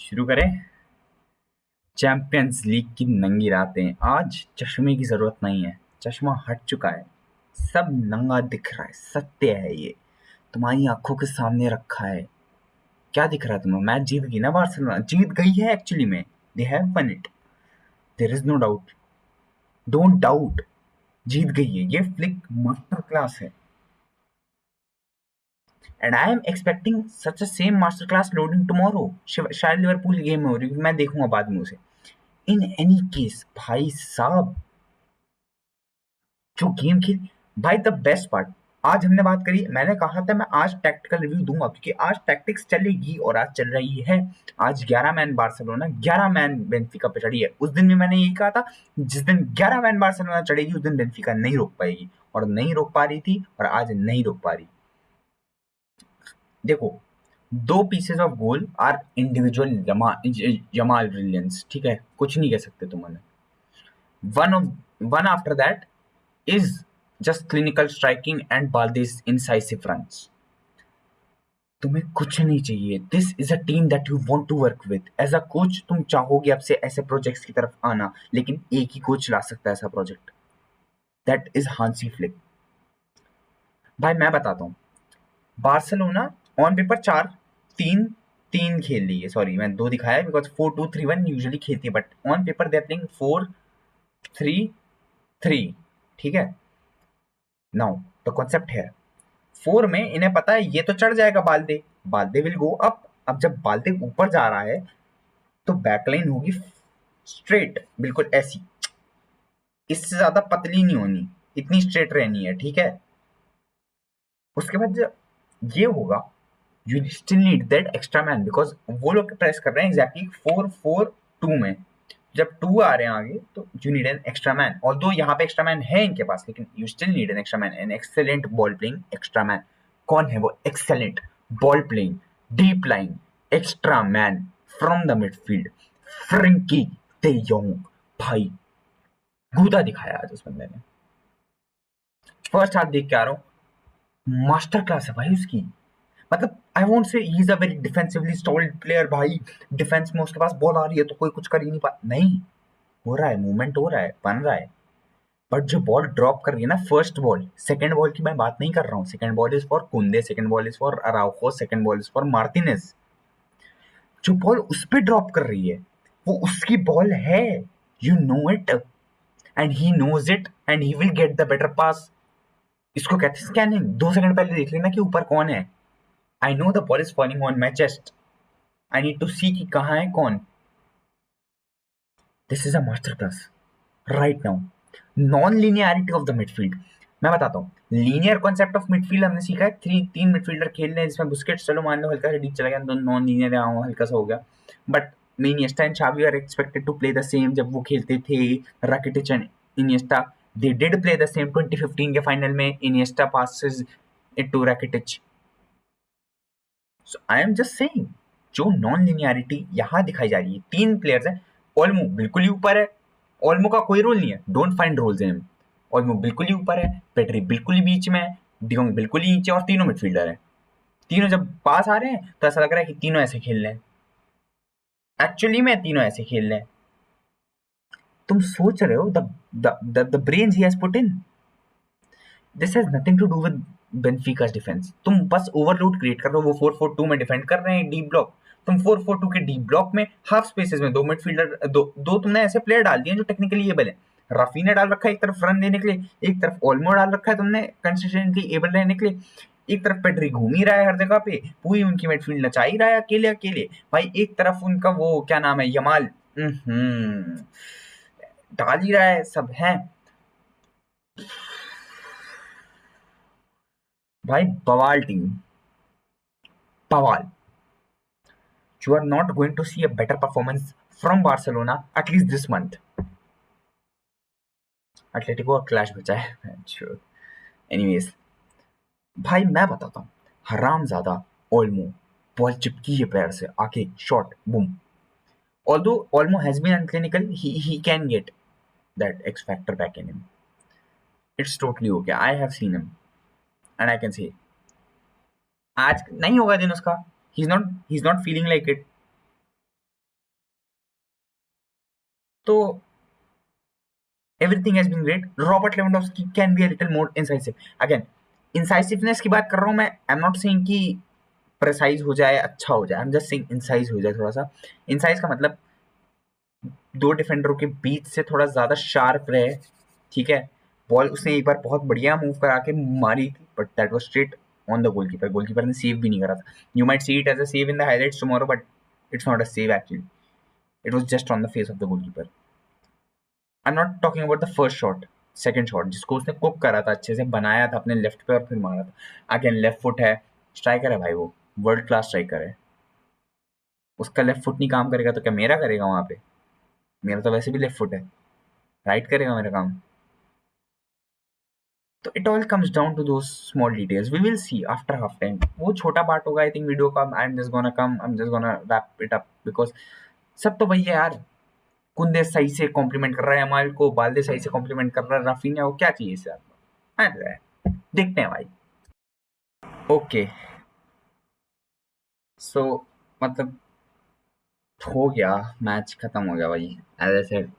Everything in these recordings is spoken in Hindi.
शुरू करें। चैंपियंस लीग की नंगी रातें। आज चश्मे की जरूरत नहीं है, चश्मा हट चुका है, सब नंगा दिख रहा है। सत्य है ये, तुम्हारी आंखों के सामने रखा है। क्या दिख रहा है तुम्हें? मैच जीत गई ना, बार्सिलोना जीत गई है। एक्चुअली में they have won it, there is no doubt, don't doubt, जीत गई है। ये फ्लिक मास्टर क्लास है and I am expecting such a same master class loading tomorrow. शायद लिवरपूल गेम में हो रही है, मैं देखूंगा बाद में उसे। इन एनी केस भाई साहब, जो गेम खेल, भाई द बेस्ट पार्ट, आज हमने बात करी, मैंने कहा था मैं आज टैक्टिकल रिव्यू दूंगा क्योंकि आज टैक्टिक्स चलेगी और आज चल रही है। आज 11 मैन बार्सिलोना 11 मैन बेंफिका पे चढ़ी है। उस दिन भी मैंने यही कहा था, जिस दिन 11 मैन बार्सिलोना चढ़ेगी उस दिन बेंफिका नहीं रोक पाएगी, और नहीं रोक पा रही थी और आज नहीं रोक पा रही। देखो, दो pieces of goal are individual Jamal brilliance, ठीक है, कुछ नहीं कह सकते तुम उन्हें। One after that is just clinical striking and Balde's incisive runs. तुम्हें कुछ नहीं चाहिए। This is a team that you want to work with. As a coach तुम चाहोगे अब से ऐसे प्रोजेक्ट्स की तरफ आना, लेकिन एक ही कोच ला सकता है ऐसा project, that is Hansi Flick. भाई मैं बताता हूँ, बार्सिलोना ऑन पेपर 4-3-3 खेल रही है। सॉरी, मैं 2 दिखाया बिकॉज 4-2-3-1 यूजुअली खेलती है, but on paper they are playing 4-3-3, ठीक है। नाउ द कॉन्सेप्ट है, 4 में इन्हें पता है ये तो चढ़ जाएगा बाल्दे, बाल्दे विल गो अप। अब जब बाल्दे ऊपर जा रहा है तो बैकलाइन होगी स्ट्रेट, बिल्कुल ऐसी, इससे ज्यादा पतली नहीं होनी, इतनी स्ट्रेट रहनी है, ठीक है। उसके बाद जब ये होगा, you still need that extra man because वो लोग प्रेस कर रहे हैं एग्जैक्टली 4-4-2 में। जब 2 आ रहे हैं आगे तो you need an extra man, और दो यहाँ पे एक्स्ट्रा मैन है इनके पास, लेकिन you still need an extra man, an excellent ball playing extra man. कौन है वो excellent ball playing deep line extra man from the midfield? Frenkie de Jong. भाई गूदा दिखाया आज उस बंदे ने। फर्स्ट हाफ देख के आ रहा हूँ, मास्टर क्लास है भाई उसकी। मतलब I won't say he is a very defensively stalled player. भाई डिफेंस में उसके पास बॉल आ रही है तो कोई कुछ कर ही नहीं पा, नहीं, हो रहा है, मूवमेंट हो रहा है, बन रहा है। बट जो बॉल ड्रॉप कर रही है ना, फर्स्ट बॉल, सेकंड बॉल की मैं बात नहीं कर रहा हूँ। Second ball is for Kunde, second ball is for Araujo, second ball is for Martinez. जो बॉल उस पे ड्रॉप कर रही है वो उसकी बॉल है, you know it and he knows it and he will get the better pass. इसको कहते हैं स्कैनिंग। 2 सेकंड पहले देख लेना कि ऊपर कौन है। I know the ball is falling on my chest, I need to see कि कहाँ है कौन। This is a master class right now. Non linearity of the midfield, मैं बताता हूँ। लीनियर कॉन्सेप्ट ऑफ मिडफील्ड हमने सीखा है, 3 मिडफील्डर खेल रहे हैं जिसमें बुस्केट्स, चलो मान लो हल्का सा डीप चला गया तो नॉन लीनियर हल्का सा हो गया। But Iniesta and Xavi are expected to play the same. जब वो खेलते थे Rakitic and Iniesta, they did play the same. 2015 के फाइनल में Iniesta passes it to Rakitic. So I am just saying, जो नॉन लीनियरिटी यहाँ दिखाई जा रही है, 3 प्लेयर्स हैं। ओल्मो बिल्कुल ही ऊपर है, ओल्मो का कोई रोल नहीं है, don't find roles in him. Olmo बिल्कुल ही ऊपर है, पेड्री बिल्कुल ही बीच में है, डियोंग बिल्कुल ही नीचे, और तीनों मिडफील्डर हैं। तीनों जब पास आ रहे हैं तो ऐसा लग रहा है कि तीनों ऐसे खेल रहे हैं, एक्चुअली में तीनों ऐसे खेल रहे हैं। तुम सोच रहे हो the brains he has put in, this has nothing to do with Benfica's defence. तुम बस ओवरलोड क्रिएट कर रहे हो। वो 4-4-2 में डिफेंड कर रहे हैं डीप ब्लॉक, तुम 4-4-2 के डीप ब्लॉक में हाफ स्पेसेस में 2 मिडफील्डर, दो तुमने ऐसे प्लेयर डाल दिए जो टेक्निकली एबल है। रफी ने डाल रखा है एक तरफ रन देने के लिए, एक तरफ ओल्मो डाल रखा है तुमने कंसिस्टेंटली एबल रहने के लिए, एक तरफ पेड्री घूम ही रहा है हर जगह पे, पूरी उनकी मिडफील्ड नचा ही रहा है अकेले अकेले। भाई एक तरफ उनका वो क्या नाम है, यमाल, डाल ही रहा है, सब है। भाई बवाल टीम, बवाल। You are not going to see a better performance from Barcelona at least this month. Atletico का क्लैश बचा है। एनीवेज, भाई मैं बताता हूँ, हरामजादा ओल्मो, बॉल चिपकी है पैर से, आके shot boom. Although Olmo has been unclinical, he can get that X factor back in him. It's totally okay. I have seen him and I can say आज नहीं होगा दिन उसका. He's not feeling like it. तो everything has been great. Robert Lewandowski can be a little more incisive. Again, incisiveness की बात कर रहा हूँ मैं. I'm not saying कि प्रेसाइज हो जाए, अच्छा हो जाए. I'm just saying इंसाइज हो जाए थोड़ा सा. इंसाइज का मतलब दो डिफेंडरों के बीच से थोड़ा ज्यादा शार्प रहे. ठीक है, बॉल उसने एक बार बहुत बढ़िया मूव करा के मारी थी, but that was straight on the goalkeeper. Goalkeeper ने सेव भी नहीं करा था. You might see it as a save in the highlights tomorrow, but it's not a save actually. It was just on the face of the goalkeeper. I am not talking about the first shot, second shot जिसको उसने कुक करा था, अच्छे से बनाया था अपने लेफ्ट पे और फिर मारा था. अगेन लेफ्ट फुट है, स्ट्राइकर है भाई, वो वर्ल्ड क्लास स्ट्राइकर है. उसका लेफ्ट फुट नहीं काम करेगा तो क्या मेरा करेगा वहां पे? मेरा तो वैसे भी लेफ्ट फुट है, राइट करेगा मेरा काम. तो it all comes down to those small details. We will see after half time. वो छोटा पार्ट होगा आई थिंक वीडियो का. I am just gonna wrap it up because सब तो वही है यार. कुंदे सही से कॉम्प्लीमेंट कर रहा है अमाल को, बाल्दे सही से कॉम्प्लीमेंट कर रहा है राफीनिया को. क्या चाहिए इससे आपको? देखते हैं भाई. ओके, सो मतलब हो गया, मैच खत्म हो गया भाई. As I said,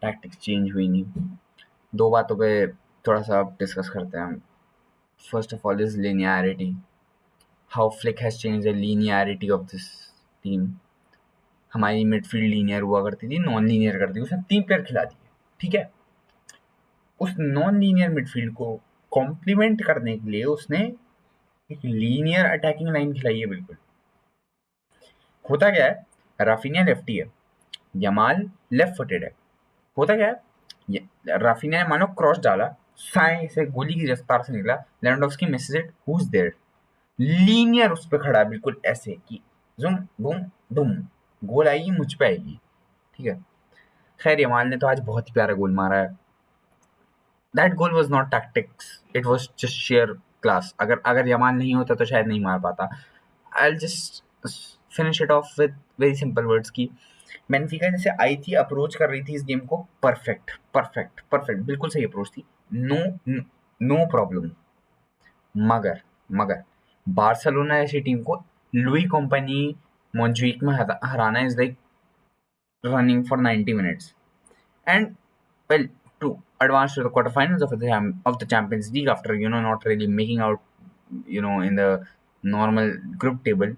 tactics change हुई नहीं. दो बातों पे थोड़ा सा डिस्कस करते हैं हम. First of all is linearity. How Flick has changed the linearity of this team. हमारी मिडफील्ड लीनियर हुआ करती थी, नॉन लीनियर कर दी उसने. 3 प्लेयर खिला दिए. ठीक है, उस नॉन लीनियर मिडफील्ड को कॉम्प्लीमेंट करने के लिए उसने एक लीनियर अटैकिंग लाइन खिलाई है. बिल्कुल होता क्या है, राफिनिया लेफ्टी है, यमाल लेफ्ट फुटेड है. होता क्या है, राफिनिया ने मानो क्रॉस डाला, साए से गोली की रफ्तार से निकला, Lewandowski misses it, who is there? लीनियर उस पे खड़ा है बिल्कुल ऐसे कि जुम बुम दुम, गोल आएगी मुझ पे आएगी. ठीक है, खैर यमाल ने तो आज बहुत ही प्यारा गोल मारा है. That goal was not tactics, it was just share class. अगर अगर यमाल नहीं होता तो शायद नहीं मार पाता. I just finish it of with very simple words की बेंफिका जैसे आई थी, अप्रोच कर रही थी इस गेम को, परफेक्ट परफेक्ट परफेक्ट, बिल्कुल सही अप्रोच थी. No no problem. मगर मगर बार्सिलोना ऐसी टीम को लुई कंपनी मोंजुइक में हराना is like running for 90 minutes. And well, to advance to the quarterfinals of the Champions League after not really making out in the normal group table,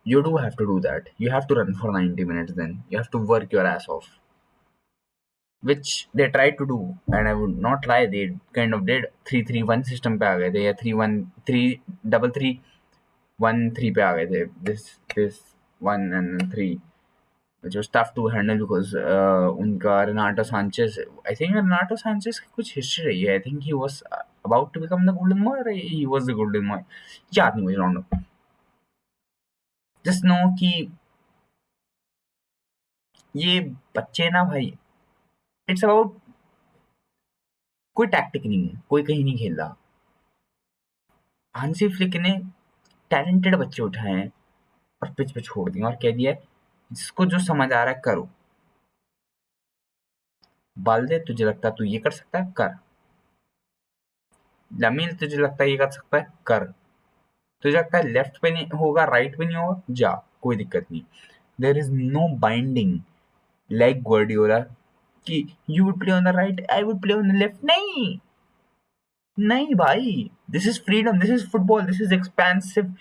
you do have to do that. You have to run for 90 minutes. Then you have to work your ass off, which they tried to do. And I would not lie, they kind of did. 3-3-1 system पे आ गए थे, या 3-1-3-3-1-3 पे आ गए थे. This 1 and 3, which was tough to handle because उनका Renato Sanchez, I think Renato Sanchez की कुछ हिस्ट्री रही है. I think he was about to become the golden boy, or he was the golden boy, याद नहीं मुझे. राउंड जस्ट नो कि ये बच्चे ना भाई, इट्स अबाउट, कोई टैक्टिक नहीं है, कोई कहीं नहीं खेल रहा. हांसी फ्लिक ने टैलेंटेड बच्चे उठाए हैं और पिच पे छोड़ दिए और कह दिया जिसको जो समझ आ रहा है करो. बाल्दे तुझे लगता है तू ये कर सकता है, कर. लमील तुझे लगता है ये कर सकता है, कर. तुझे लगता है लेफ्ट पे नहीं होगा, राइट पे नहीं होगा, जा, कोई दिक्कत नहीं. There is no binding like Guardiola कि you would play on the right, I would play on the left. नहीं नहीं भाई, this is freedom, this is football, this is expensive,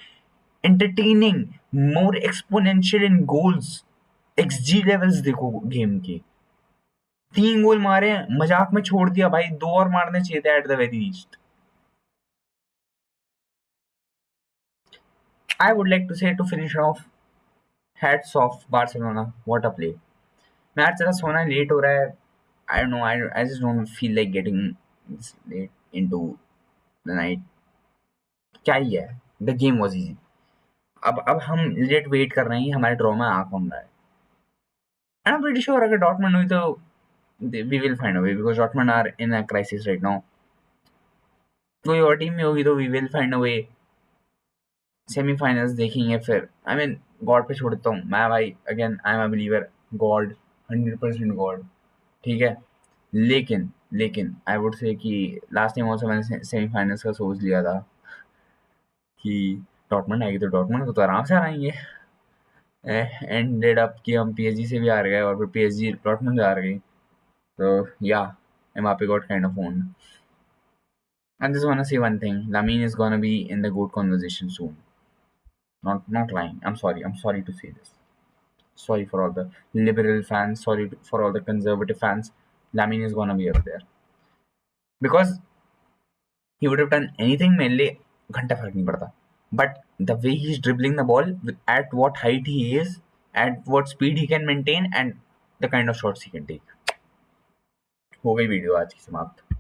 entertaining, more exponential in goals. XG levels देखो गेम के. 3 गोल मारे, मजाक में छोड़ दिया भाई, 2 और मारने चाहिए थे at the very least. I would like to say, to finish off, hats off Barcelona. What a play. Match जरा सोना लेट हो रहा है. I don't know. I just don't feel like getting this late into the night. क्या ही है. The game was easy. अब हम लेट वेट कर रहे हैं, हमारे ड्रॉ में आ कौन रहा है. And I'm pretty sure अगर डॉटमंड हुई तो we will find a way because Dortmund are in a crisis right now. कोई और टीम में होगी तो we will find a way. Semifinals देखेंगे फिर. आई मीन गॉड पे छोड़ देता हूँ मैं भाई. Again I am a believer. God, 100% God. ठीक है, लेकिन आई वुड से कि लास्ट टाइम ऑल्सो मैंने सेमीफाइनल्स का सोच लिया था कि डॉर्टमंड आएगी तो डॉर्टमंड को तो आराम से हराएंगे. एंडेड अप कि हम पीएसजी से भी हार गए और फिर पीएसजी डॉर्टमुंड से हार गई. So yeah, Mbappe got kind of owned. I just wanna say one thing: Lamine is gonna be in the GOAT conversation soon. Not lying. I'm sorry to say this. Sorry for all the liberal fans. Sorry for all the conservative fans. Lamine is gonna be up there because he would have done anything. मेरे लिए घंटा फर्क नहीं पड़ता. But the way he's dribbling the ball, at what height he is, at what speed he can maintain, and the kind of shots he can take. हो गई वीडियो आज की समाप्त.